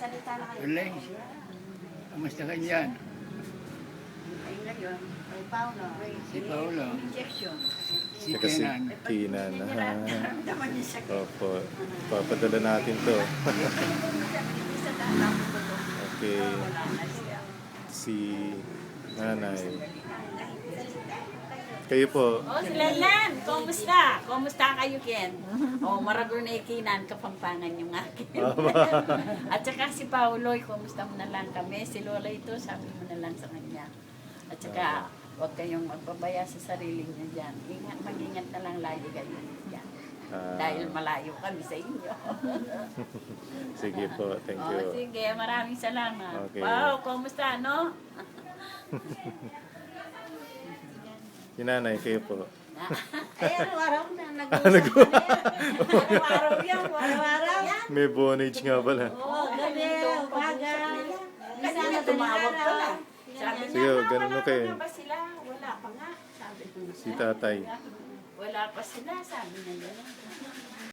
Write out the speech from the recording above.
Magsalita na kayo. Ulay. Kamusta ka dyan? Ay ngayon, may Paolo. Si Paolo. Injection. Si Saka si Kenan. Kinan. Naramdaman niya siya. Opo. Papadala natin to. Isa tatapos ko to. Okay. Wala na siya. Si nanay. Kayo po. Oh, si Lelan, kumusta? Kumusta kayo, Ken? Oh, Maragor na ikinan, kapampangan yung akin. At saka si Paulo, kumusta mo na lang kami? Si Lola ito, sabi mo na lang sa kanya. At saka, huwag kayong magpabaya sa sarili niyo dyan. Ingat, mag-ingat na lang lagi kayo dyan. Dahil malayo kami sa inyo. Sige po. Thank Oh, you. sige, maraming salamat. Okay. Wow, kumusta, no? Si nanay, kayo po. Ay, araw-araw na nag-uusap. Araw-araw yan, araw-araw yan. May bonage nga pala. Oo, gabi, umaga. Kasi na tumawag pala. Sabi Sige, niya, ganun mo kayo. wala pa sila? Wala pa nga. Sabi ko. Si tatay. Wala pa sila, sabi niya gano'n.